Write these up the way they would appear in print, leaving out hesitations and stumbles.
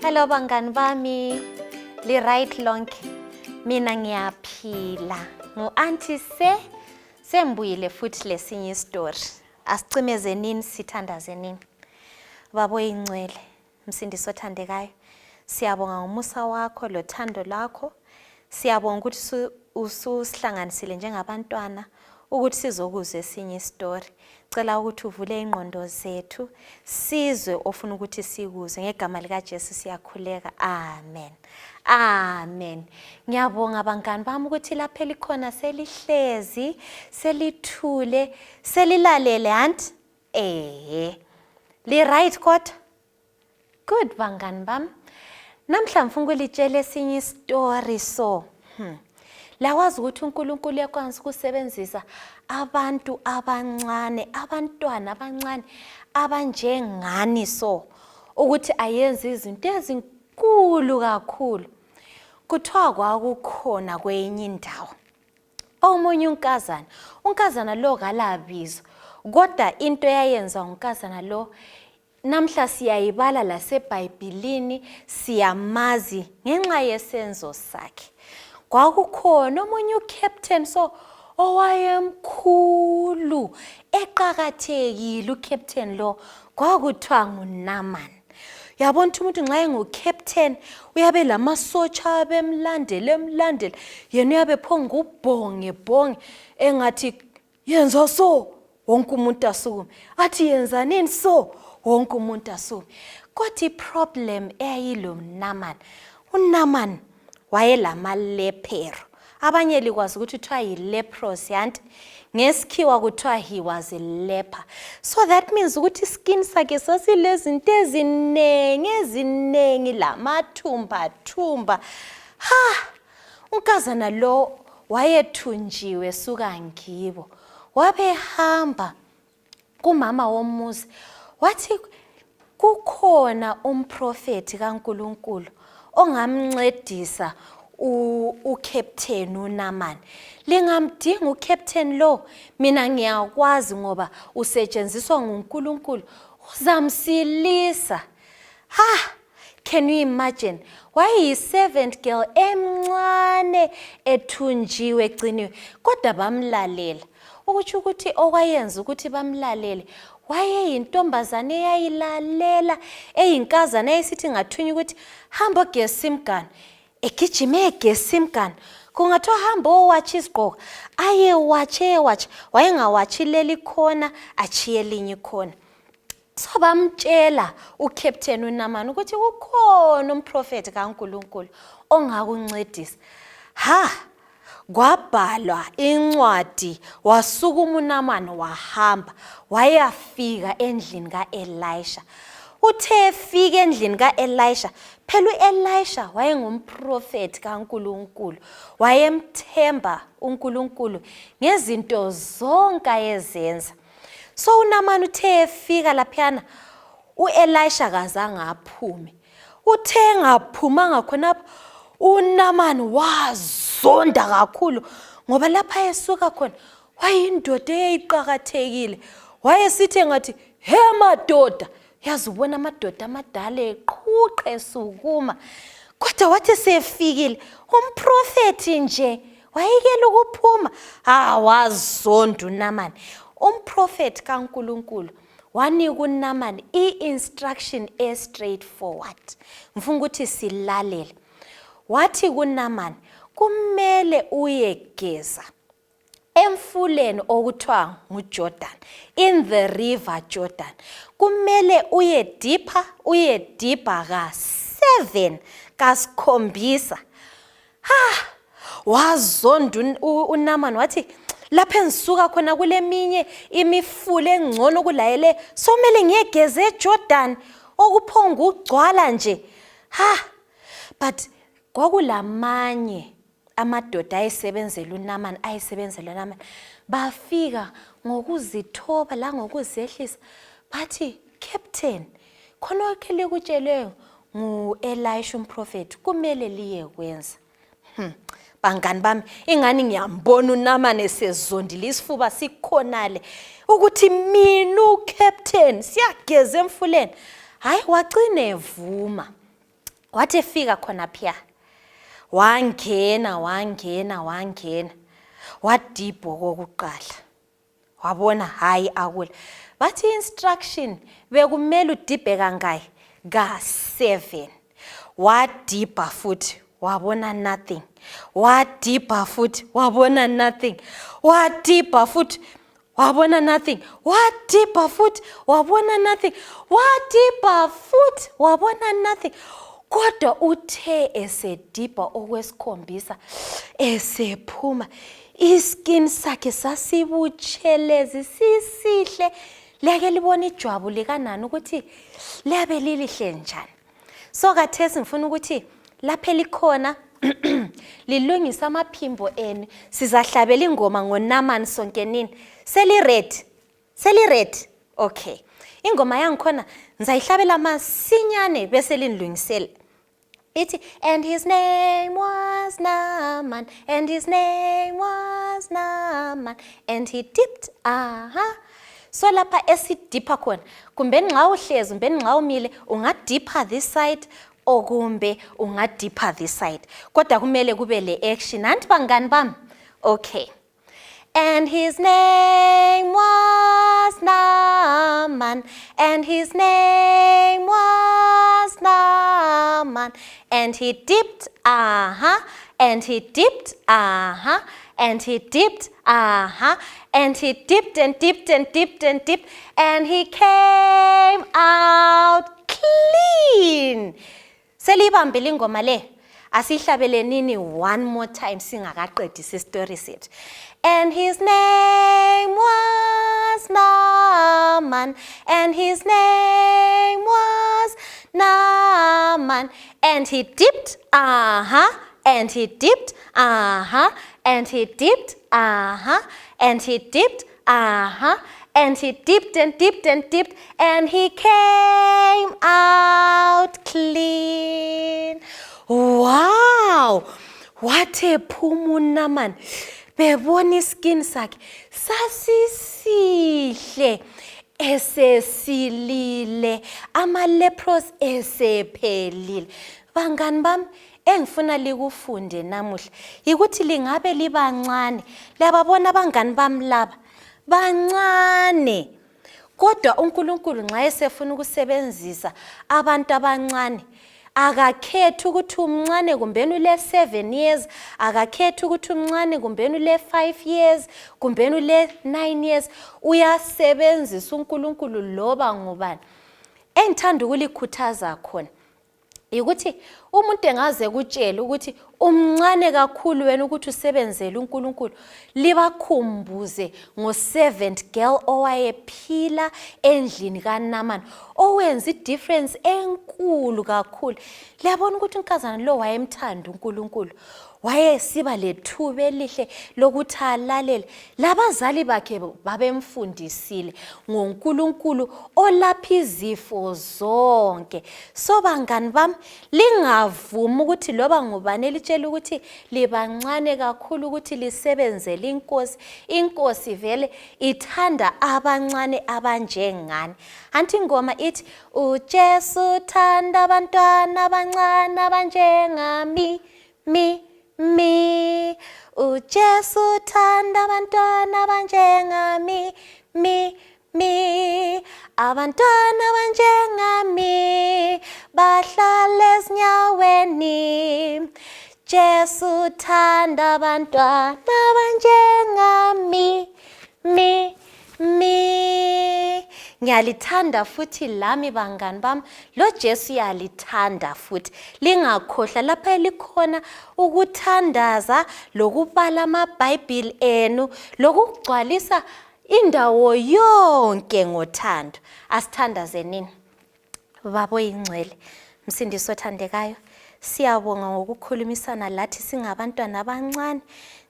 Hello bangani bami, li right lonke. Mina ngiyaphila. Ngu-auntie sembuyile futhi lesinye istory. Asicemezenini sithandazenini. Babo ingcwele, msindisi othandekayo. Siyabonga ngomusa wakho lothando lakho. Siyabonga ukuthi ususihlanganisile njengabantwana ukuthi sizokuzwa esinye istory. Cela ukuthi uvule ingqondo zethu sizwe ofuna ukuthi sikuze ngegama lika Jesu siyakhuleka. Amen. Amen. Ngiyabonga bangani bami ukuthi lapha likhona selihlezi, selithule, selilalele anti. Li right kodwa? Good bangani bami. Namhla ngifuna ukulitshela esinye istory so. Lawazi ukuthi uNkulunkulu yakwanza ukusebenzisa abantu abancane, abantwana abancane abanjengani so ukuthi ayenze izinto ezinkulu kakhulu. Kuthiwa kwakukhona kwenye indawo omunye unkazana lo kalabizo kodwa into yayenza unkazana lo namhla siyayibala laseBhayibhelini siyamazi ngenxa yesenzo sakhe. Kwakukhona omunye ucaptain so owayemkhulu eqhakathekile ucaptain lo kwakuthiwa nguNaman. Yabona umuntu nxa engocaptain uyabe lamasotsha abemlandela yena uyabe phonga ubhonge engathi yenza so wonke umuntu asukume, athi yenza nini so wonke umuntu asukume. Kodwa iproblem eyayilo uNaman wayelama lepero. Abanye likwazi ukuthi kuthiwa yileprosy yanti ngesikhiwa kuthiwa he was a leper. So that means ukuthi skin sakhe sasilezinto ezinengi lamathumba. Unkazana lo wayethunjiwe suka ngibo. Wabehamba kumama womuzi wathi kukhona umprofeti kaNkulunkulu ongamncedisa ucaptain uNaman. Lingamdinga ucaptain lo, mina ngiyakwazi ngoba usetshenziswa nguNkulunkulu uzamsilisa. Can you imagine? Wayeyi-servant girl emncane ethunjiwe egciniwe kodwa bamlalela. Ukuthi okwayenza ukuthi bamlalele wayeyintombazane eyayilalela eyinkazana eyisithi ngathunya ukuthi hamba ogesi imgani egijime egesi imgani kungathiwa hamba owatch isigqoko watch wayengawachi leli khona achiye linye khona. So bamtshela ucaptain uNaman ukuthi kukhona umprofeti kaNkulunkulu ongakuncedisa. Kwabhalwa incwadi wasukuma uNaman wahamba wayafika endlini kaElisha. Uthe efika endlini kaElisha, phela uElisha wayengumprofeti kaNkulunkulu, wayemthemba uNkulunkulu ngezinto zonke ayezenza. So uNaman uthe efika laphana uElisha kazange aphume. Uthe engaphumanga khonapho uNaman wazonda kakhulu ngoba lapha esuka khona wayindoda eyiqhakathekile. Wayesithi ngathi he madoda, yazi ubona amadoda amadala eqhuqe esukuma. Kodwa wathi sefikile umprofeti nje wayekela ukuphuma. Wazonda uNaman. Umprofeti kaNkulunkulu wanika uNaman i-instruction straightforward. Ngifuna ukuthi silalele. Wathi kuNaman kumele uyegeza emfuleni okuthiwa nguJordan, in the river Jordan. Kumele uyedipha ka7 kasikhombisa. Wazonda uNaman wathi lapha engisuka khona kuleminye imifula engcono kulayele somele ngiyegeza eJordan okuphonga ugcwala nje. But kwakulamanye amadoda ayesebenzela uNaman bafika ngokuzithoba la ngokuzehlisa bathi captain khona okhele kutsheleyo nguElisha umprofeti kumele liye kwenza. Bangani bami ingani ngiyambona uNaman esezondile isifuba sikhonale ukuthi mina ucaptain siyageza emfuleni. Hayi wagcina evuma. wathi efika khona pha wangena wadibha okokuqala wabona hayi akula bathi instruction bekumele udibhe kangayi ka7 wadibha futhi wabona nothing wadibha futhi wabona nothing wadibha futhi wabona nothing wadibha futhi wabona nothing wadibha futhi wabona nothing kodwa uthe esedibha okwesikhombisa esephuma iskin sakhe sasibutshelezi sisihle leke libona ijwabu likanani ukuthi liyabe lilihle njani so kathesi ngifuna ukuthi lapha elikhona lilungisa amaphimbo enu sizahlabela ingoma ngoNamani sonke nini seli ready okay ingoma yangikhona ngizayihlabela masinyane bese linilungisela ithi and his name was Naaman and his name was Naaman and he dipped so lapha esidipha khona kumbe nxa uhlezi kumbe nxa umile ungadipha this side okumbe ungadipha this side kodwa kumele kube le action nanti bangani bami okay and his name was Naaman and his name was Naaman and he dipped and he dipped and he dipped and he dipped and dipped and dipped and dipped and he came out clean selibambile ingoma le asihlabelenini one more time singakaqedisa story sethu and his name was Naaman and his name was Naaman and he dipped and he dipped and he dipped and he dipped and he dipped and dipped and dipped and he came out clean wow what a uNamani bebona iskin sakhe sasisihle esesilile ama-lepros esephelile bangani bami engifuna likufunde namuhla ukuthi lingabe libancane lababona abangani bami laba bancane kodwa uNkulunkulu nxa esefuna ukusebenzisa abantu abancane akakhethi ukuthi umncane kumbeni ule 7 years akakhethi ukuthi umncane kumbeni ule 5 years kumbeni ule 9 years uyasebenzisa uNkulunkulu loba ngubani engithanda ukulikhuthaza khona ukuthi umuntu engaze kutshela ukuthi umncane kakhulu wena ukuthi usebenzele uNkulunkulu libakhumbuze ngo7th girl owayephila endlini kaNamani owenza idifference enkulu kakhulu liyabona ukuthi unkazana lo wayemthanda uNkulunkulu wayesiba lethuba elihle lokuthi alalele labazali bakhe babemfundisile ngoNkulunkulu olapha izifo zonke so bangani bami lingavumi ukuthi loba ngubani elitshela ukuthi libancane kakhulu ukuthi lisebenzele inkosi vele ithanda abancane abanjengani anti ingoma ithi uJesu uthanda abantwana abancane abanjengami mi uJesu uthanda abantwana abanjengami abantwana abanjengami bahlala ezinyaweni Jesu uthanda abantwana abanjengami ngiyalithanda futhi lami bangani bami lo Jesu yalithanda futhi lingakhohlwa lapha elikhona ukuthandaza lokubala amaBhayibheli enu lokugcwalisa indawo yonke ngothando asithandaze nini babo ingcwele msindisi othandekayo siyabonga ngokukhulumisana lathi singabantwana abancane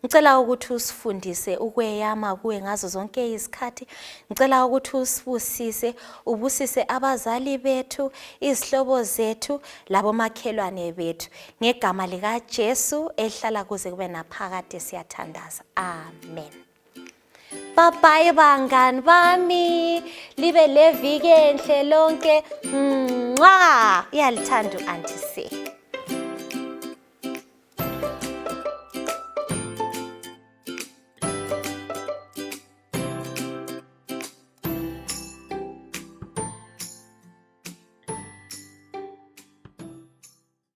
ngicela ukuthi usifundise ukweyama kuwe ngazo zonke izikhathi ngicela ukuthi usibusise ubusise abazali bethu izihlobo zethu labo makhelwane bethu ngegama lika Jesu ehlala kuze kube naphakade siyathandaza amen bye bye bangani bami libe leviki enhle lonke iyalithanda uAnti C